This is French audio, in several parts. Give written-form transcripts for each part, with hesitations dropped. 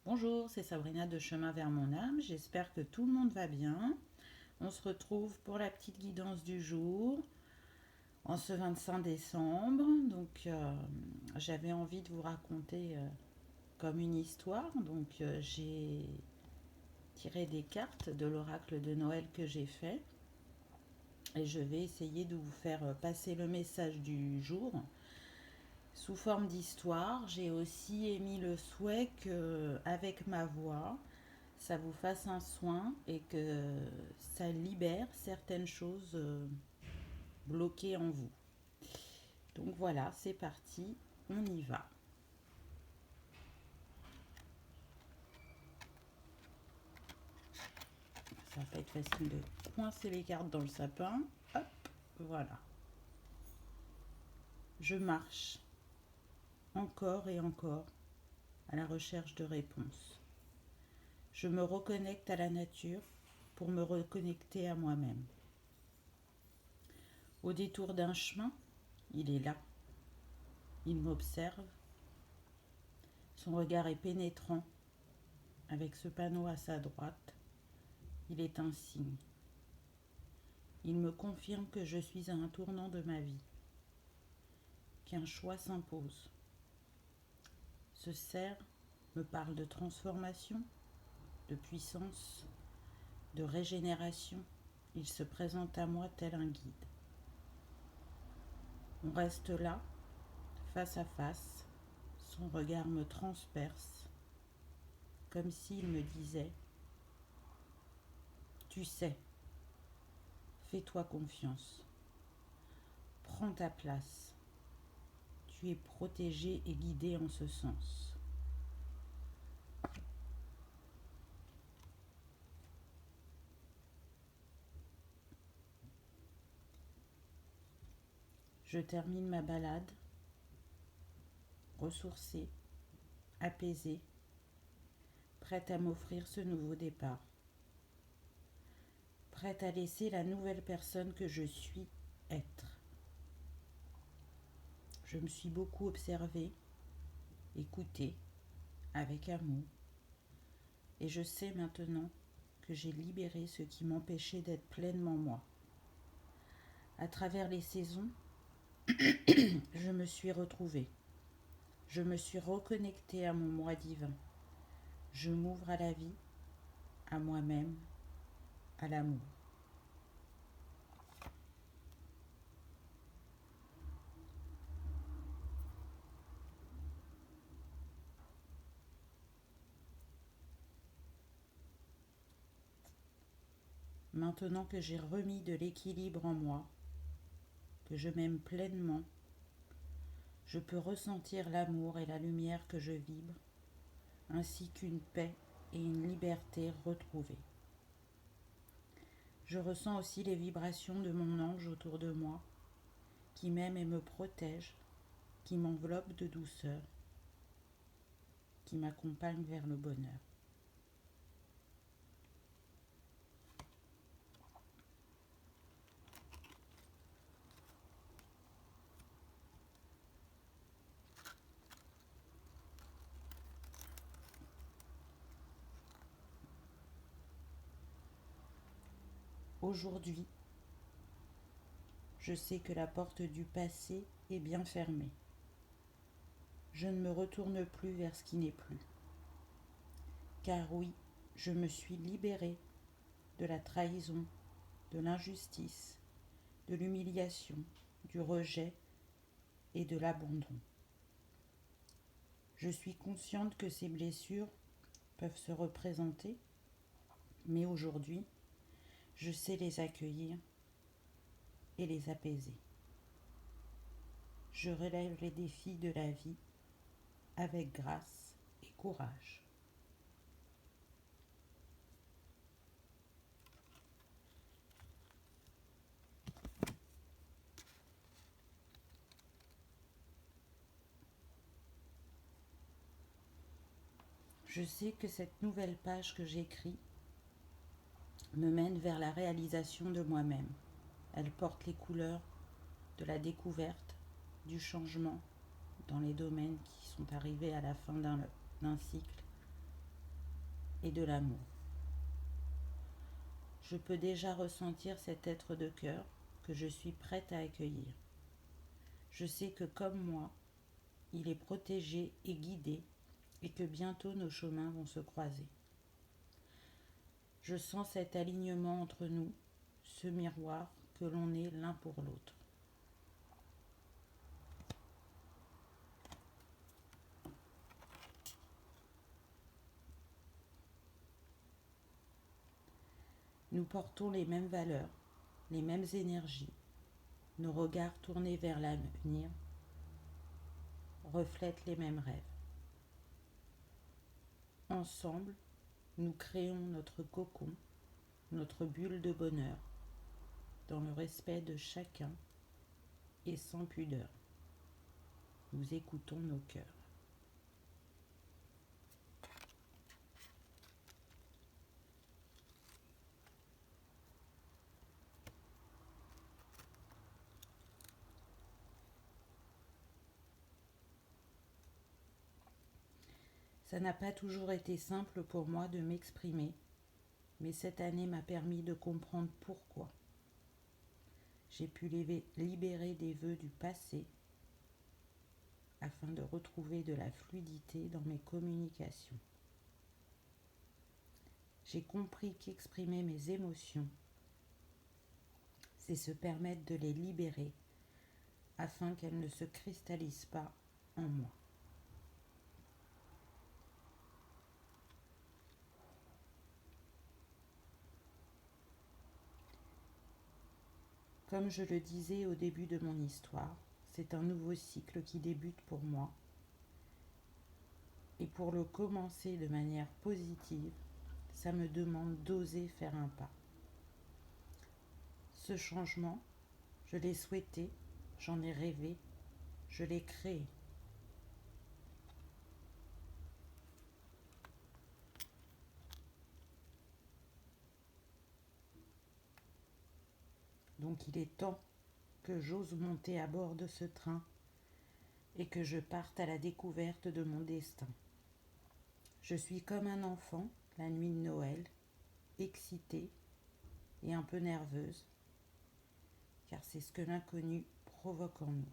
Bonjour, c'est Sabrina de Chemin vers mon âme. J'espère que tout le monde va bien. On se retrouve pour la petite guidance du jour en ce 25 décembre. J'avais envie de vous raconter comme une histoire. J'ai tiré des cartes de l'oracle de Noël que j'ai fait et je vais essayer de vous faire passer le message du jour sous forme d'histoire. J'ai aussi émis le souhait que, avec ma voix, ça vous fasse un soin et que ça libère certaines choses bloquées en vous. Donc voilà, c'est parti, on y va. Ça va pas être facile de coincer les cartes dans le sapin. Hop, voilà. Je marche encore et encore à la recherche de réponses. Je me reconnecte à la nature pour me reconnecter à moi-même. Au détour d'un chemin, il est là. Il m'observe. Son regard est pénétrant. Avec ce panneau à sa droite, il est un signe. Il me confirme que je suis à un tournant de ma vie, qu'un choix s'impose. Ce cerf me parle de transformation, de puissance, de régénération. Il se présente à moi tel un guide. On reste là, face à face. Son regard me transperce, comme s'il me disait « Tu sais, fais-toi confiance, prends ta place, tu es protégé et guidé en ce sens. » Je termine ma balade, ressourcée, apaisée, prête à m'offrir ce nouveau départ, prête à laisser la nouvelle personne que je suis être. Je me suis beaucoup observée, écoutée, avec amour, et je sais maintenant que j'ai libéré ce qui m'empêchait d'être pleinement moi. À travers les saisons, je me suis retrouvée. Je me suis reconnectée à mon moi divin. Je m'ouvre à la vie, à moi-même, à l'amour. Maintenant que j'ai remis de l'équilibre en moi, que je m'aime pleinement, je peux ressentir l'amour et la lumière que je vibre, ainsi qu'une paix et une liberté retrouvée. Je ressens aussi les vibrations de mon ange autour de moi, qui m'aime et me protège, qui m'enveloppe de douceur, qui m'accompagne vers le bonheur. Aujourd'hui, je sais que la porte du passé est bien fermée. Je ne me retourne plus vers ce qui n'est plus. Car oui, je me suis libérée de la trahison, de l'injustice, de l'humiliation, du rejet et de l'abandon. Je suis consciente que ces blessures peuvent se représenter, mais aujourd'hui, je sais les accueillir et les apaiser. Je relève les défis de la vie avec grâce et courage. Je sais que cette nouvelle page que j'écris me mène vers la réalisation de moi-même. Elle porte les couleurs de la découverte, du changement dans les domaines qui sont arrivés à la fin d'un cycle et de l'amour. Je peux déjà ressentir cet être de cœur que je suis prête à accueillir. Je sais que comme moi, il est protégé et guidé et que bientôt nos chemins vont se croiser. Je sens cet alignement entre nous, ce miroir que l'on est l'un pour l'autre. Nous portons les mêmes valeurs, les mêmes énergies. Nos regards tournés vers l'avenir reflètent les mêmes rêves. Ensemble, nous créons notre cocon, notre bulle de bonheur, dans le respect de chacun et sans pudeur. Nous écoutons nos cœurs. Ça n'a pas toujours été simple pour moi de m'exprimer, mais cette année m'a permis de comprendre pourquoi. J'ai pu libérer des vœux du passé afin de retrouver de la fluidité dans mes communications. J'ai compris qu'exprimer mes émotions, c'est se permettre de les libérer afin qu'elles ne se cristallisent pas en moi. Comme je le disais au début de mon histoire, c'est un nouveau cycle qui débute pour moi. Et pour le commencer de manière positive, ça me demande d'oser faire un pas. Ce changement, je l'ai souhaité, j'en ai rêvé, je l'ai créé. Donc il est temps que j'ose monter à bord de ce train et que je parte à la découverte de mon destin. Je suis comme un enfant la nuit de Noël, excitée et un peu nerveuse, car c'est ce que l'inconnu provoque en nous.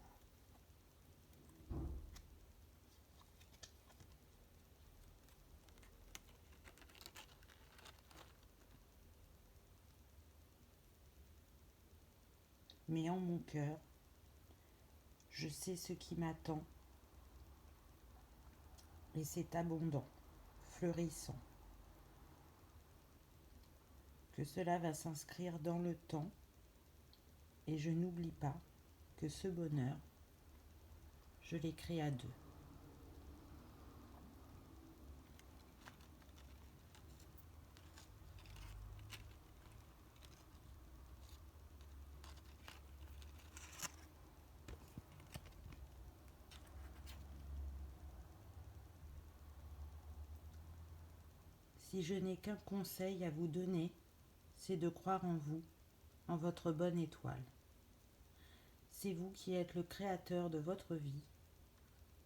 Mais en mon cœur, je sais ce qui m'attend et c'est abondant, fleurissant. Que cela va s'inscrire dans le temps et je n'oublie pas que ce bonheur, je l'ai créé à deux. Si je n'ai qu'un conseil à vous donner, c'est de croire en vous, en votre bonne étoile. C'est vous qui êtes le créateur de votre vie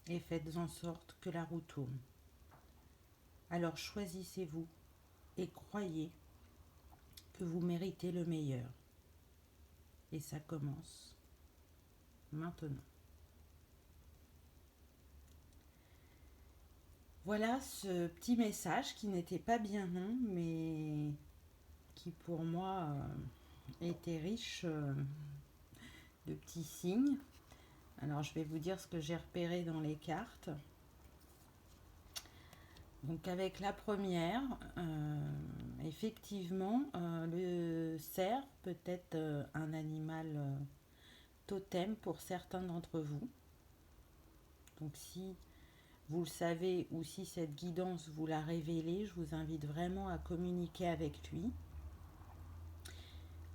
et faites en sorte que la roue tourne. Alors choisissez-vous et croyez que vous méritez le meilleur. Et ça commence maintenant. Voilà ce petit message qui n'était pas bien long, mais qui pour moi était riche de petits signes. Alors je vais vous dire ce que j'ai repéré dans les cartes. Donc avec la première, effectivement, le cerf peut être un animal totem pour certains d'entre vous. Donc si vous le savez ou si cette guidance vous l'a révélé, je vous invite vraiment à communiquer avec lui.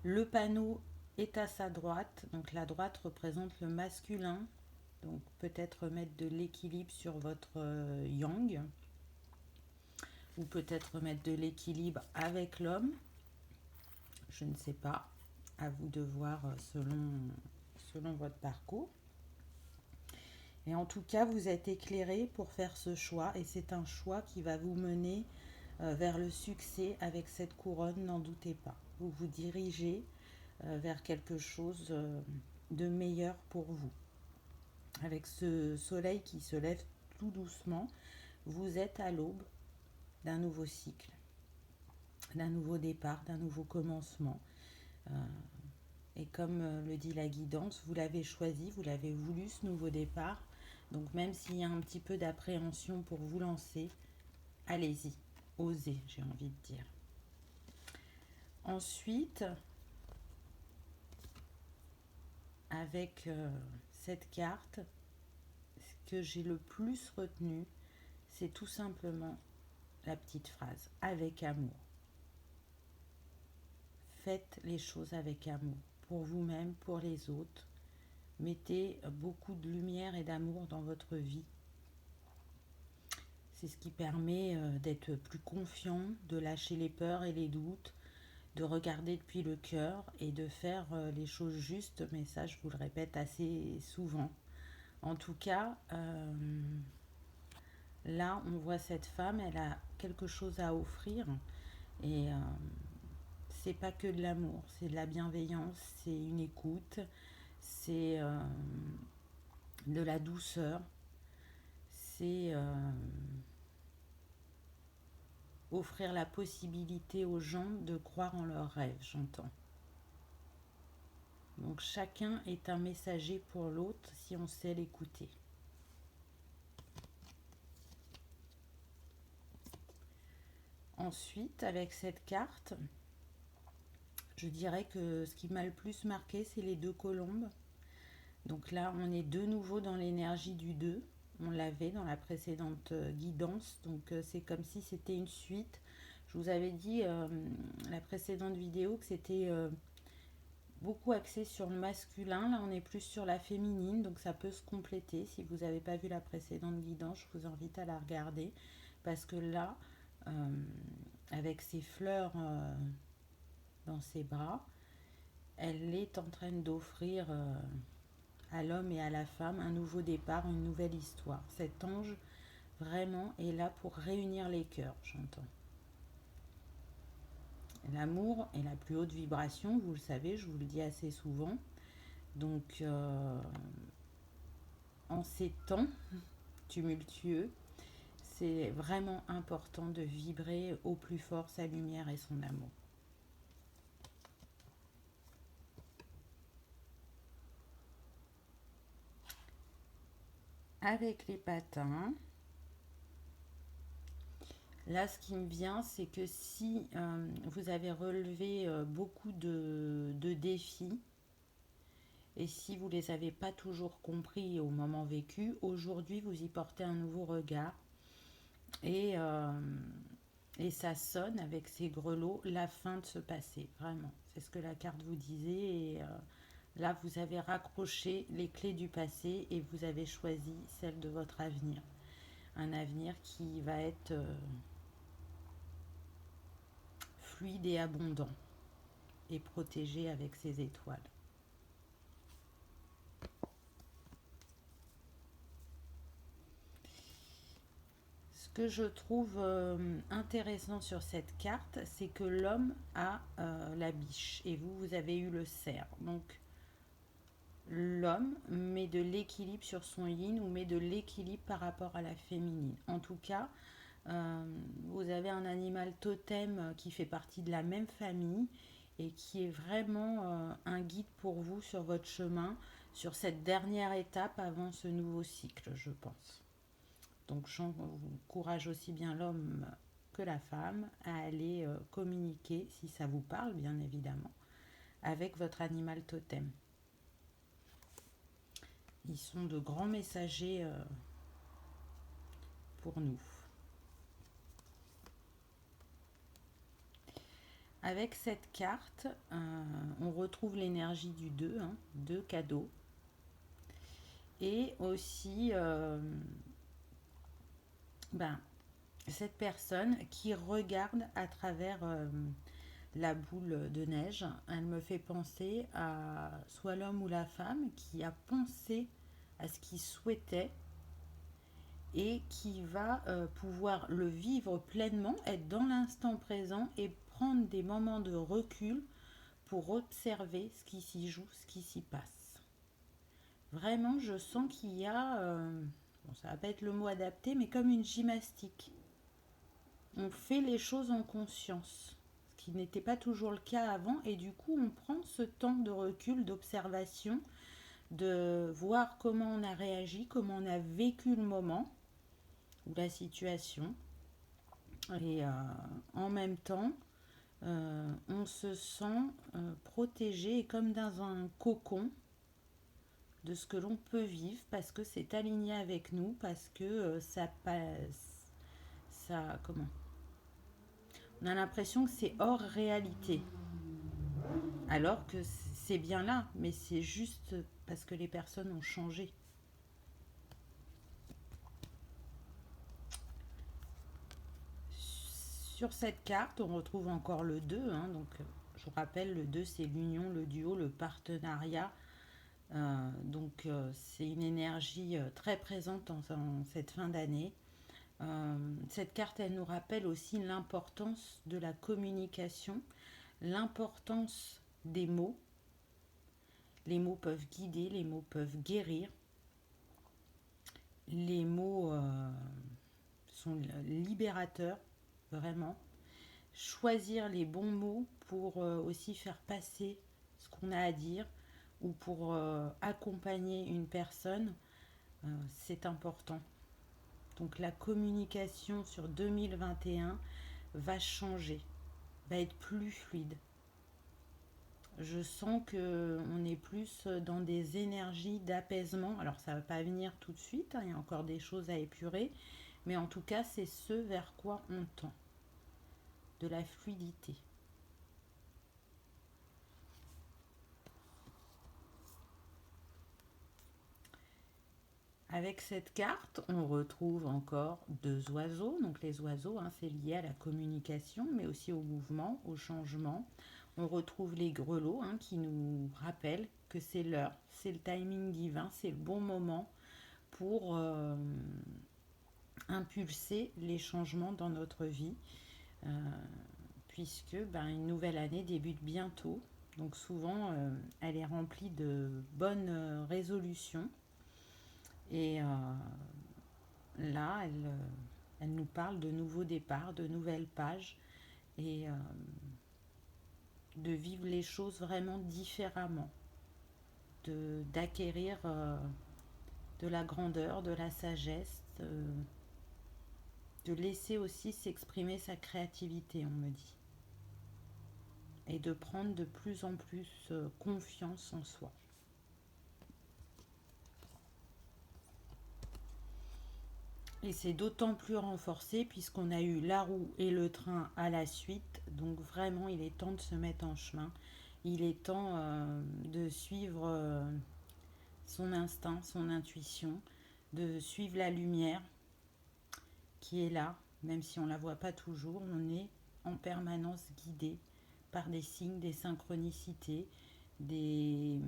Le panneau est à sa droite, donc la droite représente le masculin, donc peut-être mettre de l'équilibre sur votre yang, ou peut-être mettre de l'équilibre avec l'homme, je ne sais pas, à vous de voir selon votre parcours. Et en tout cas, vous êtes éclairé pour faire ce choix et c'est un choix qui va vous mener vers le succès avec cette couronne, n'en doutez pas. Vous vous dirigez vers quelque chose de meilleur pour vous. Avec ce soleil qui se lève tout doucement, vous êtes à l'aube d'un nouveau cycle, d'un nouveau départ, d'un nouveau commencement. Et comme le dit la guidance, vous l'avez choisi, vous l'avez voulu ce nouveau départ. Donc même s'il y a un petit peu d'appréhension pour vous lancer, allez-y, osez, j'ai envie de dire. Ensuite, avec cette carte, ce que j'ai le plus retenu, c'est tout simplement la petite phrase « avec amour ». Faites les choses avec amour, pour vous-même, pour les autres. Mettez beaucoup de lumière et d'amour dans votre vie. C'est ce qui permet d'être plus confiant, de lâcher les peurs et les doutes, de regarder depuis le cœur et de faire les choses justes, mais ça je vous le répète assez souvent. En tout cas, là on voit cette femme, elle a quelque chose à offrir et c'est pas que de l'amour, c'est de la bienveillance, c'est une écoute, c'est de la douceur, c'est offrir la possibilité aux gens de croire en leurs rêves, j'entends. Donc chacun est un messager pour l'autre si on sait l'écouter. Ensuite, avec cette carte, je dirais que ce qui m'a le plus marqué, c'est les deux colombes. Donc là, on est de nouveau dans l'énergie du 2. On l'avait dans la précédente guidance. Donc c'est comme si c'était une suite. Je vous avais dit la précédente vidéo que c'était beaucoup axé sur le masculin. Là, on est plus sur la féminine. Donc ça peut se compléter. Si vous n'avez pas vu la précédente guidance, je vous invite à la regarder. Parce que là, avec ses fleurs dans ses bras, elle est en train d'offrir à l'homme et à la femme un nouveau départ, une nouvelle histoire. Cet ange vraiment est là pour réunir les cœurs, j'entends. L'amour est la plus haute vibration, vous le savez, je vous le dis assez souvent. Donc en ces temps tumultueux, c'est vraiment important de vibrer au plus fort sa lumière et son amour. Avec les patins, là ce qui me vient, c'est que si vous avez relevé beaucoup de défis, et si vous ne les avez pas toujours compris au moment vécu, aujourd'hui vous y portez un nouveau regard. Et ça sonne avec ces grelots, la fin de ce passé, vraiment. C'est ce que la carte vous disait. Et là, vous avez raccroché les clés du passé et vous avez choisi celle de votre avenir. Un avenir qui va être fluide et abondant et protégé avec ses étoiles. Ce que je trouve intéressant sur cette carte, c'est que l'homme a la biche et vous avez eu le cerf. Donc, l'homme met de l'équilibre sur son yin ou met de l'équilibre par rapport à la féminine. En tout cas, vous avez un animal totem qui fait partie de la même famille et qui est vraiment un guide pour vous sur votre chemin, sur cette dernière étape avant ce nouveau cycle, je pense. Donc j'encourage aussi bien l'homme que la femme à aller communiquer, si ça vous parle bien évidemment, avec votre animal totem. Ils sont de grands messagers pour nous. Avec cette carte, on retrouve l'énergie du 2, 2 cadeaux. Et aussi cette personne qui regarde à travers la boule de neige. Elle me fait penser à soit l'homme ou la femme qui a pensé à ce qu'il souhaitait et qui va pouvoir le vivre pleinement, être dans l'instant présent et prendre des moments de recul pour observer ce qui s'y joue, ce qui s'y passe. Vraiment, je sens qu'il y a, bon, ça va pas être le mot adapté, mais comme une gymnastique. On fait les choses en conscience, ce qui n'était pas toujours le cas avant, et du coup, on prend ce temps de recul, d'observation, de voir comment on a réagi, comment on a vécu le moment ou la situation. Et en même temps, on se sent protégé et comme dans un cocon de ce que l'on peut vivre parce que c'est aligné avec nous, parce que ça passe, ça, comment, on a l'impression que c'est hors réalité, alors que c'est bien là, mais c'est juste parce que les personnes ont changé. Sur cette carte, on retrouve encore le 2, hein, donc je vous rappelle, le 2 c'est l'union, le duo, le partenariat. Donc c'est une énergie très présente en cette fin d'année. Cette carte, elle nous rappelle aussi l'importance de la communication, l'importance des mots. Les mots peuvent guider, les mots peuvent guérir. Les mots sont libérateurs, vraiment. Choisir les bons mots pour aussi faire passer ce qu'on a à dire ou pour accompagner une personne, c'est important. Donc la communication sur 2021 va changer, va être plus fluide. Je sens qu'on est plus dans des énergies d'apaisement. Alors ça ne va pas venir tout de suite, hein, il y a encore des choses à épurer, mais en tout cas c'est ce vers quoi on tend, de la fluidité. Avec cette carte, on retrouve encore deux oiseaux. Donc les oiseaux, hein, c'est lié à la communication, mais aussi au mouvement, au changement. On retrouve les grelots, hein, qui nous rappellent que c'est l'heure, c'est le timing divin, c'est le bon moment pour impulser les changements dans notre vie, euh, puisque une nouvelle année débute bientôt. Donc souvent, elle est remplie de bonnes résolutions. Et là, elle nous parle de nouveaux départs, de nouvelles pages et de vivre les choses vraiment différemment, d'acquérir de la grandeur, de la sagesse, de laisser aussi s'exprimer sa créativité, on me dit, et de prendre de plus en plus confiance en soi. Et c'est d'autant plus renforcé puisqu'on a eu la roue et le train à la suite. Donc vraiment, il est temps de se mettre en chemin. Il est temps de suivre son instinct, son intuition, de suivre la lumière qui est là, même si on ne la voit pas toujours. On est en permanence guidé par des signes, des synchronicités, des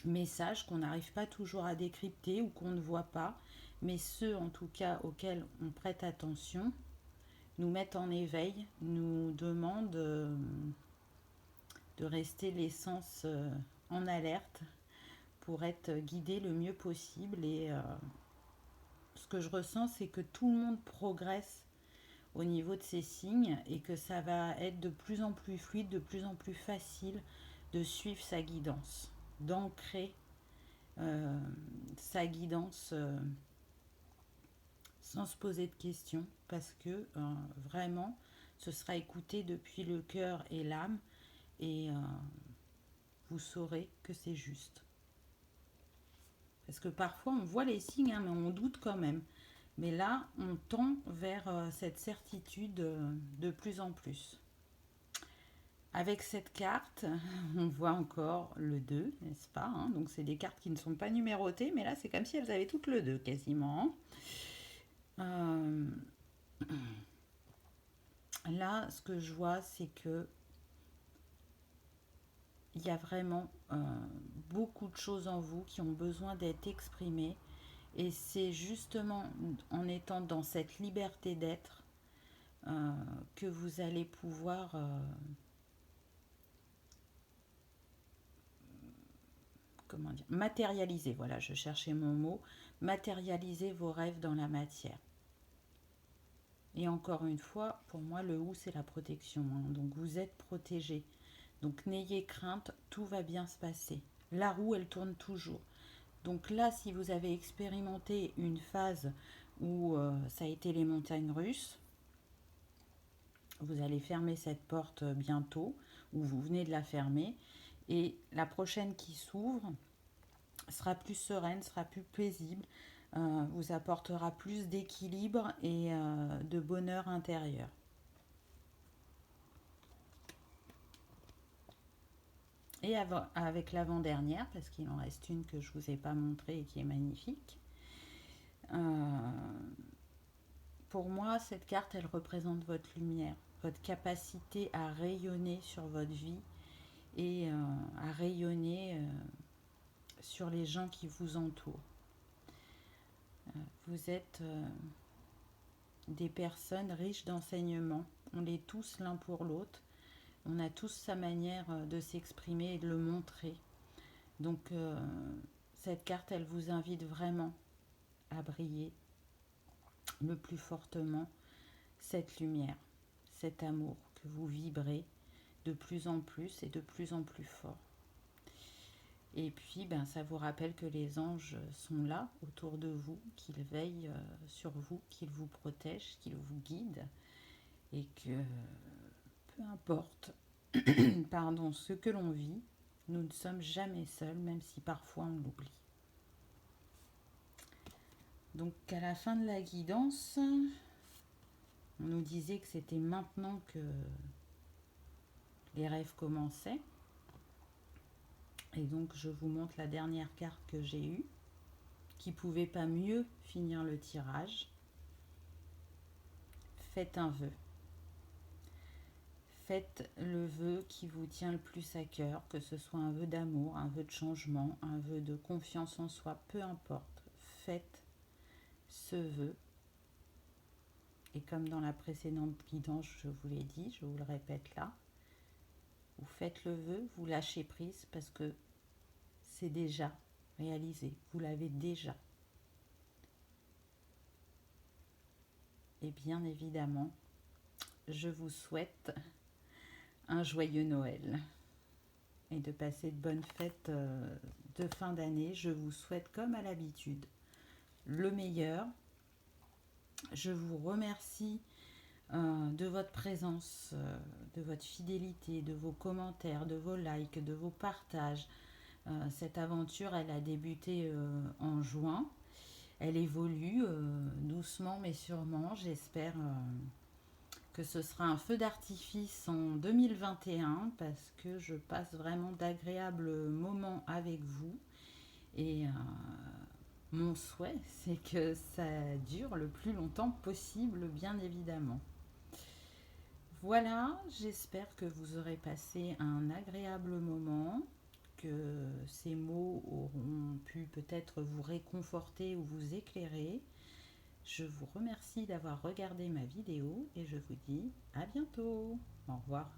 messages qu'on n'arrive pas toujours à décrypter ou qu'on ne voit pas, mais ceux en tout cas auxquels on prête attention nous mettent en éveil, nous demandent de rester les sens en alerte pour être guidé le mieux possible. Et ce que je ressens, c'est que tout le monde progresse au niveau de ces signes et que ça va être de plus en plus fluide, de plus en plus facile de suivre sa guidance, d'ancrer sa guidance sans se poser de questions, parce que vraiment, ce sera écouté depuis le cœur et l'âme, et vous saurez que c'est juste. Parce que parfois, on voit les signes, hein, mais on doute quand même. Mais là, on tend vers cette certitude de plus en plus. Avec cette carte, on voit encore le 2, n'est-ce pas, hein? Donc c'est des cartes qui ne sont pas numérotées, mais là c'est comme si elles avaient toutes le 2 quasiment. Là, ce que je vois, c'est que il y a vraiment beaucoup de choses en vous qui ont besoin d'être exprimées Et c'est justement en étant dans cette liberté d'être que vous allez pouvoir comment dire, matérialiser, voilà, je cherchais mon mot, matérialiser vos rêves dans la matière. Et encore une fois, pour moi, le ou, c'est la protection, hein. Donc vous êtes protégé. Donc n'ayez crainte, tout va bien se passer. La roue, elle tourne toujours. Donc là, si vous avez expérimenté une phase où ça a été les montagnes russes, vous allez fermer cette porte bientôt, ou vous venez de la fermer, et la prochaine qui s'ouvre sera plus sereine, sera plus paisible, vous apportera plus d'équilibre et de bonheur intérieur. Et avec l'avant-dernière, parce qu'il en reste une que je ne vous ai pas montrée et qui est magnifique, pour moi, cette carte, elle représente votre lumière, votre capacité à rayonner sur votre vie et à rayonner sur les gens qui vous entourent. Vous êtes des personnes riches d'enseignements. On l'est tous l'un pour l'autre. On a tous sa manière de s'exprimer et de le montrer. Donc cette carte, elle vous invite vraiment à briller le plus fortement cette lumière, cet amour que vous vibrez de plus en plus et de plus en plus fort. Et puis, ça vous rappelle que les anges sont là autour de vous, qu'ils veillent sur vous, qu'ils vous protègent, qu'ils vous guident, et que peu importe pardon, ce que l'on vit, nous ne sommes jamais seuls, même si parfois on l'oublie. Donc à la fin de la guidance, on nous disait que c'était maintenant que les rêves commençaient. Et donc je vous montre la dernière carte que j'ai eue, qui ne pouvait pas mieux finir le tirage. Faites un vœu. Faites le vœu qui vous tient le plus à cœur, que ce soit un vœu d'amour, un vœu de changement, un vœu de confiance en soi, peu importe. Faites ce vœu. Et comme dans la précédente guidance, je vous l'ai dit, je vous le répète là, vous faites le vœu, vous lâchez prise parce que c'est déjà réalisé, vous l'avez déjà. Et bien évidemment, je vous souhaite un joyeux Noël et de passer de bonnes fêtes de fin d'année. Je vous souhaite comme à l'habitude le meilleur. Je vous remercie de votre présence, de votre fidélité, de vos commentaires, de vos likes, de vos partages. Cette aventure, elle a débuté en juin. Elle évolue doucement mais sûrement. J'espère que ce sera un feu d'artifice en 2021 parce que je passe vraiment d'agréables moments avec vous. Et mon souhait, c'est que ça dure le plus longtemps possible, bien évidemment. Voilà, j'espère que vous aurez passé un agréable moment, que ces mots auront pu peut-être vous réconforter ou vous éclairer. Je vous remercie d'avoir regardé ma vidéo et je vous dis à bientôt. Au revoir.